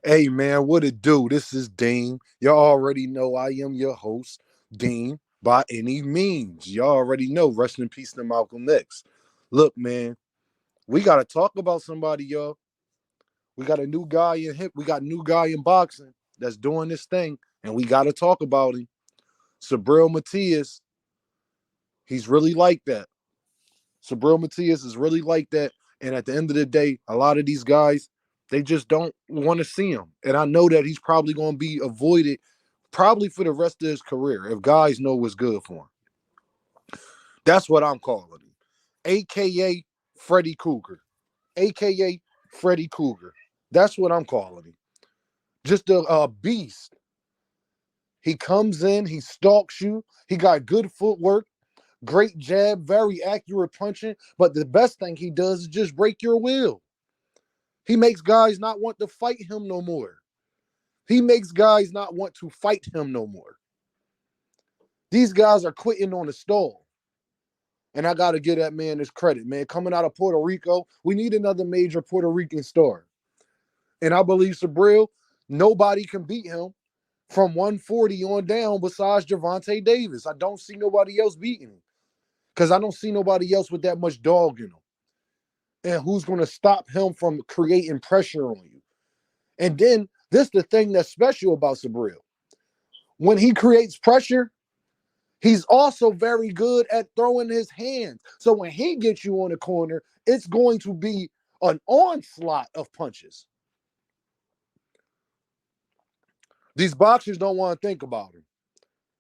Hey man, what it do? This is Dean. Y'all already know I am your host, Dean, by any means. Y'all already know. Rest in peace to Malcolm X. Look, man, we gotta talk about somebody, y'all. We got a new guy in hip. We got a new guy in boxing that's doing this thing, and we gotta talk about him. Subriel Matias. He's really like that. Subriel Matias is really like that. And at the end of the day, a lot of these guys, they just don't want to see him. And I know that he's probably going to be avoided probably for the rest of his career if guys know what's good for him. That's what I'm calling him. AKA Freddy Krueger. AKA Freddy Krueger. That's what I'm calling him. Just a beast. He comes in, he stalks you. He got good footwork, great jab, very accurate punching. But the best thing he does is just break your will. He makes guys not want to fight him no more. He makes guys not want to fight him no more. These guys are quitting on the stall. And I got to give that man his credit, man. Coming out of Puerto Rico, we need another major Puerto Rican star. And I believe Subriel, nobody can beat him from 140 on down besides gervontadavis. I don't see nobody else beating him because I don't see nobody else with that much dog in him. And who's going to stop him from creating pressure on you? And then this is the thing that's special about Sabriel. When he creates pressure, he's also very good at throwing his hands. So when he gets you on the corner, it's going to be an onslaught of punches. These boxers don't want to think about him.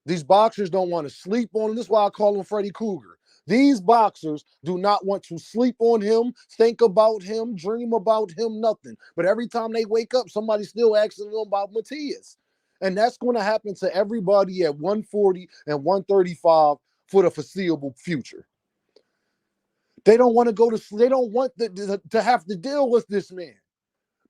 These boxers don't want to sleep on him. This is why I call him Freddy Krueger. These boxers do not want to sleep on him, think about him, dream about him, nothing. But every time they wake up, somebody's still asking them about Matias. And that's going to happen to everybody at 140 and 135 for the foreseeable future. They don't want to go to sleep. They don't want to have to deal with this man.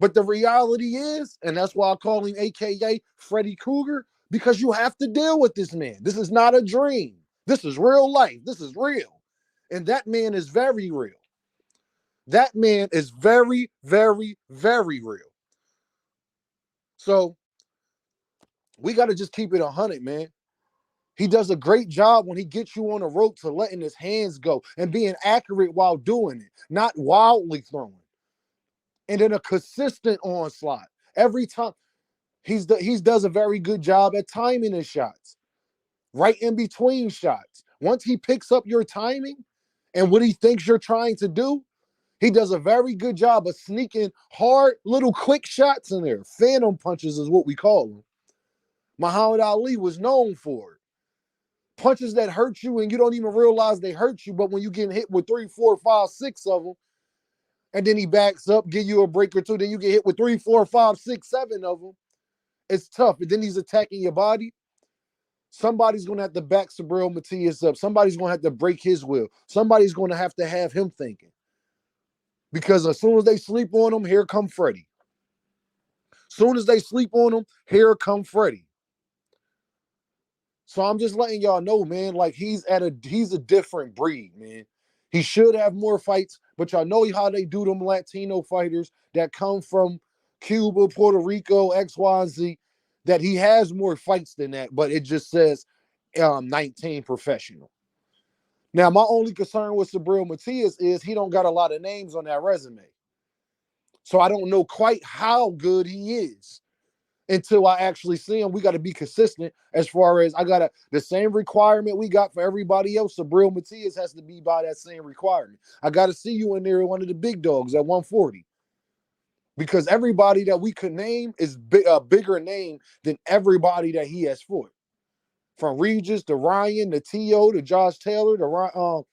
But the reality is, and that's why I call him AKA Freddy Krueger, because you have to deal with this man. This is not a dream. This is real life. This is real. And that man is very real. That man is very, very, very real. So we got to just keep it 100, man. He does a great job when he gets you on a rope to letting his hands go and being accurate while doing it, not wildly throwing. And then a consistent onslaught. Every time he does a very good job at timing his shots, right in between shots. Once he picks up your timing and what he thinks you're trying to do, he does a very good job of sneaking hard little quick shots in there. Phantom punches is what we call them. Muhammad Ali was known for it. Punches that hurt you and you don't even realize they hurt you, but when you get hit with 3, 4, 5, 6 of them, and then he backs up, give you a break or two, then you get hit with 3, 4, 5, 6, 7 of them. It's tough. And then he's attacking your body. Somebody's going to have to back Subriel Matias up. Somebody's going to have to break his will. Somebody's going to have him thinking. Because as soon as they sleep on him, here come Freddy. Soon as they sleep on him, here come Freddy. So I'm just letting y'all know, man, like he's a different breed, man. He should have more fights, but y'all know how they do them Latino fighters that come from Cuba, Puerto Rico, X, Y, and Z, that he has more fights than that, but it just says 19 professional. Now, my only concern with Subriel Matias is he don't got a lot of names on that resume. So I don't know quite how good he is until I actually see him. We got to be consistent as far as the same requirement we got for everybody else. Subriel Matias has to be by that same requirement. I got to see you in there, one of the big dogs at 140. Because everybody that we could name is a bigger name than everybody that he has fought. From Regis to Ryan to T.O. to Josh Taylor to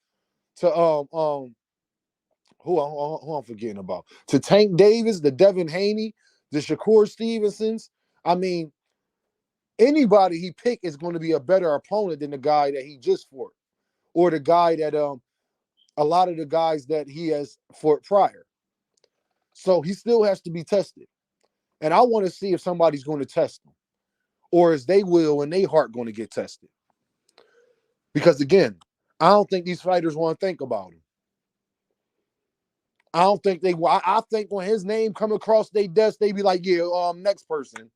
who I'm forgetting about, to Tank Davis, the devinhaney, the Shakur Stevensons. I mean, anybody he picked is going to be a better opponent than the guy that he just fought, or the guy that a lot of the guys that he has fought prior. So he still has to be tested, and I want to see if somebody's going to test him, or is they will and they heart going to get tested. Because again, I don't think these fighters want to think about him. I don't think they will. I think when his name come across their desk, they be like, yeah, next person.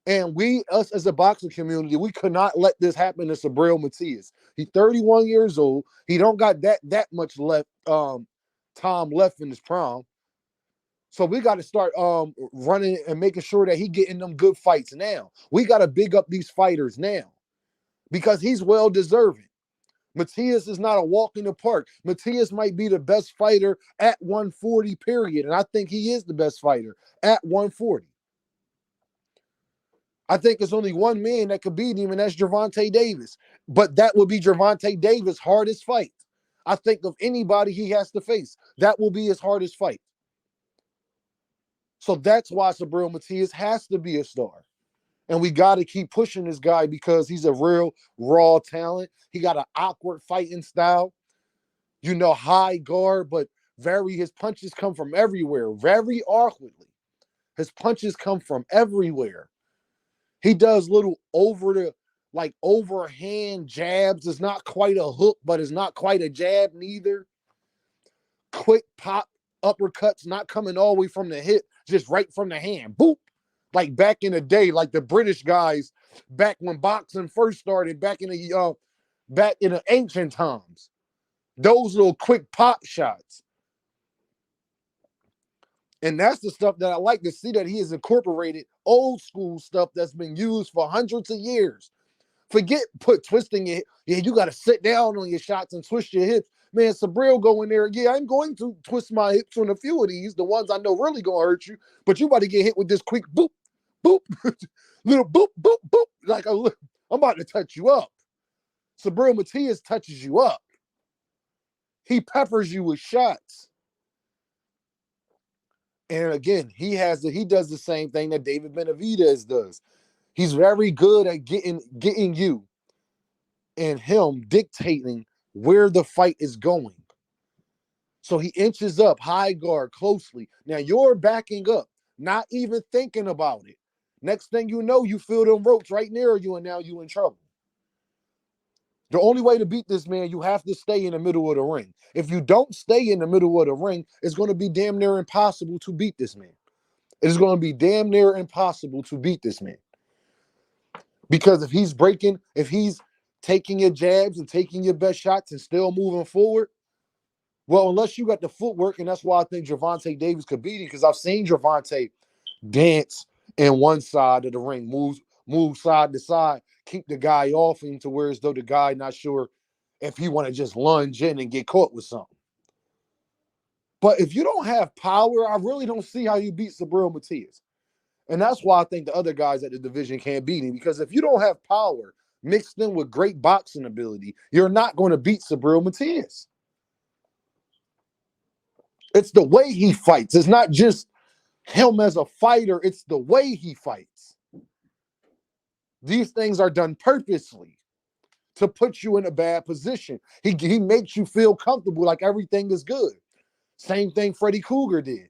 And us as a boxing community, we could not let this happen to Subriel Matias. He's 31 years old. He don't got that much left, time left in his prime. So we got to start running and making sure that he getting them good fights now. We got to big up these fighters now because he's well deserving. Matias is not a walk in the park. Matias might be the best fighter at 140, period. And I think he is the best fighter at 140. I think it's only one man that could beat him, and that's gervontadavis. But that would be gervontadavis' hardest fight. I think of anybody he has to face, that will be his hardest fight. So that's why Subriel Matias has to be a star. And we got to keep pushing this guy because he's a real raw talent. He got an awkward fighting style, high guard, but his punches come from everywhere, very awkwardly. His punches come from everywhere. He does little overhand jabs. It's not quite a hook, but it's not quite a jab neither. Quick pop uppercuts, not coming all the way from the hip, just right from the hand. Boop. Like back in the day, like the British guys, back when boxing first started, back in the ancient times. Those little quick pop shots. And that's the stuff that I like to see, that he has incorporated old school stuff that's been used for hundreds of years. Forget twisting it. Yeah, you got to sit down on your shots and twist your hips. Man, Sabriel go in there. Yeah, I'm going to twist my hips on a few of these, the ones I know really going to hurt you. But you about to get hit with this quick boop, boop, little boop, boop, boop. Like, I'm about to touch you up. Subriel Matias touches you up. He peppers you with shots. And again, he does the same thing that David Benavidez does. He's very good at getting you and him dictating where the fight is going. So he inches up, high guard, closely. Now you're backing up, not even thinking about it. Next thing you know, you feel them ropes right near you, and now you in trouble. The only way to beat this man, you have to stay in the middle of the ring. If you don't stay in the middle of the ring, it's going to be damn near impossible to beat this man. It is going to be damn near impossible to beat this man. Because if he's taking your jabs and taking your best shots and still moving forward, well, unless you got the footwork, and that's why I think gervontadavis could beat him, because I've seen Gervonta dance in one side of the ring, move side to side, keep the guy off him to where as though the guy not sure if he want to just lunge in and get caught with something. But if you don't have power, I really don't see how you beat Subriel Matias. And that's why I think the other guys at the division can't beat him, because if you don't have power mixed in with great boxing ability, you're not going to beat Subriel Matias. It's the way he fights. It's not just him as a fighter. It's the way he fights. These things are done purposely to put you in a bad position. He makes you feel comfortable, like everything is good. Same thing Freddy Krueger did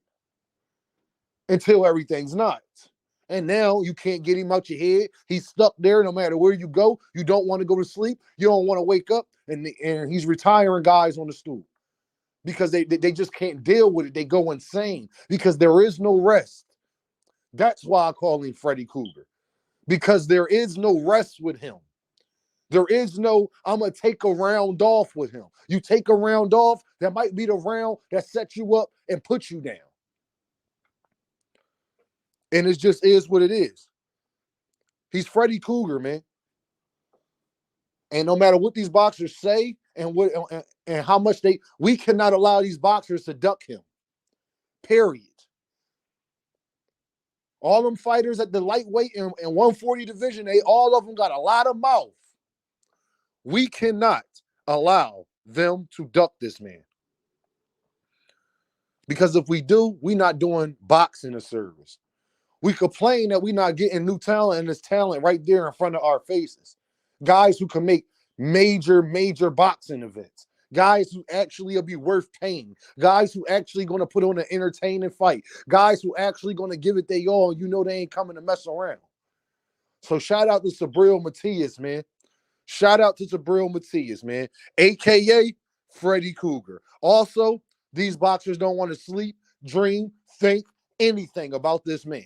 until everything's not. And now you can't get him out your head. He's stuck there no matter where you go. You don't want to go to sleep. You don't want to wake up. And he's retiring guys on the stool because they just can't deal with it. They go insane because there is no rest. That's why I call him Freddy Krueger, because there is no rest with him. There is no, I'm going to take a round off with him. You take a round off, that might be the round that sets you up and puts you down. And it just is what it is. He's Freddy Krueger, man. And no matter what these boxers say and how much we cannot allow these boxers to duck him. Period. All them fighters at the lightweight and 140 division, all of them got a lot of mouth. We cannot allow them to duck this man. Because if we do, we're not doing boxing a service. We complain that we're not getting new talent, and this talent right there in front of our faces. Guys who can make major boxing events. Guys who actually will be worth paying. Guys who actually going to put on an entertaining fight. Guys who actually going to give it their all. You know they ain't coming to mess around. So shout out to Subriel Matias, man. Shout out to Subriel Matias, man. AKA Freddy Krueger. Also, These boxers don't want to sleep, dream, think anything about this man.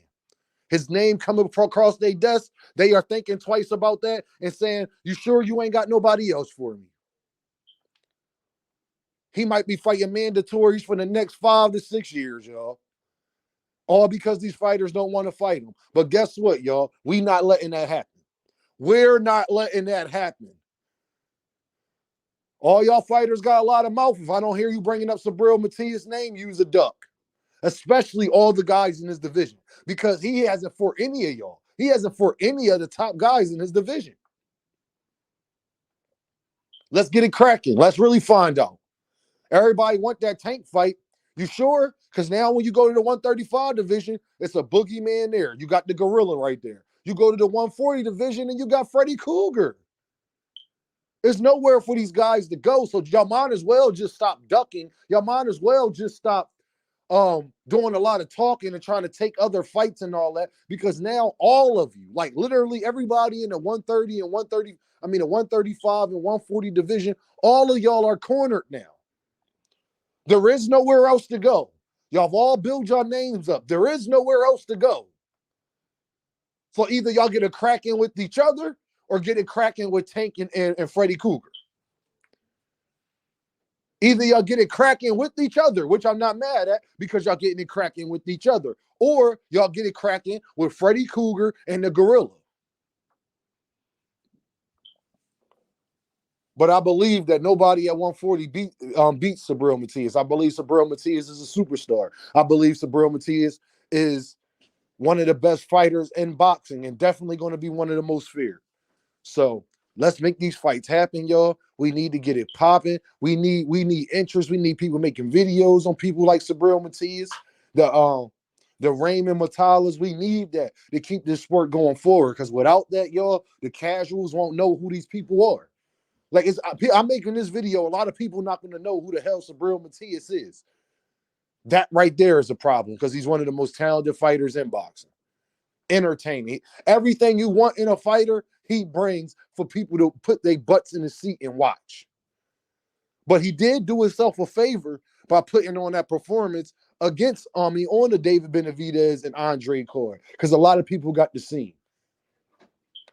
His name coming across their desk, they are thinking twice about that and saying, you sure you ain't got nobody else for me? He might be fighting mandatories for the next 5 to 6 years, y'all. All because these fighters don't want to fight him. But guess what, y'all? We not letting that happen. We're not letting that happen. All y'all fighters got a lot of mouth. If I don't hear you bringing up Subriel Matias' name, use a duck. Especially all the guys in his division. Because he hasn't fought any of y'all. He hasn't fought any of the top guys in his division. Let's get it cracking. Let's really find out. Everybody want that tank fight. You sure? Because now when you go to the 135 division, it's a boogeyman there. You got the gorilla right there. You go to the 140 division and you got Freddy Krueger. There's nowhere for these guys to go. So y'all might as well just stop ducking. Y'all might as well just stop doing a lot of talking and trying to take other fights and all that, because now all of you, like literally everybody in the 130 and 130, the 135 and 140 division, all of y'all are cornered now. There is nowhere else to go. Y'all have all built your names up. There is nowhere else to go. So either y'all get a cracking with each other or get it cracking with Tank and Freddy Krueger. Either y'all get it cracking with each other, which I'm not mad at because y'all getting it cracking with each other, or y'all get it cracking with Freddy Krueger and the gorilla. But I believe that nobody at 140 beats Subriel Matias. I believe Subriel Matias is a superstar. I believe Subriel Matias is one of the best fighters in boxing and definitely going to be one of the most feared. So let's make these fights happen, y'all. We need to get it popping. We need interest. We need people making videos on people like Subriel Matias, the Raymond Matalas. We need that to keep this sport going forward. Because without that, y'all, the casuals won't know who these people are. Like I'm making this video. A lot of people not going to know who the hell Subriel Matias is. That right there is a problem because he's one of the most talented fighters in boxing. Entertaining. Everything you want in a fighter, he brings for people to put their butts in the seat and watch. But he did do himself a favor by putting on that performance against on the David Benavidez and Andre Corey, because a lot of people got to see him.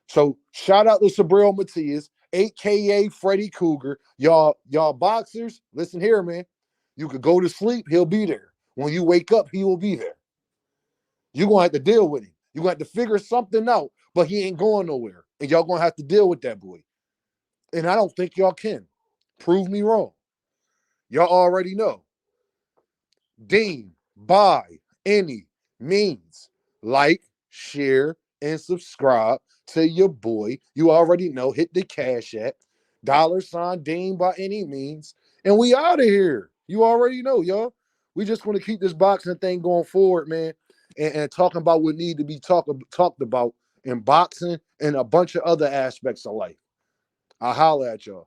So shout out to Subriel Matias, aka Freddy Krueger. Y'all boxers, listen here, man. You could go to sleep, he'll be there. When you wake up, he will be there. You're gonna have to deal with him. You're gonna have to figure something out, but he ain't going nowhere. And y'all gonna have to deal with that boy. And I don't think y'all can. Prove me wrong. Y'all already know. Deem by any means. Like, share, and subscribe to your boy. You already know. Hit the Cash App. $ Deem by any means. And we out of here. You already know, y'all. We just want to keep this boxing thing going forward, man. And talking about what need to be talked about in boxing and a bunch of other aspects of life. I'll holler at y'all.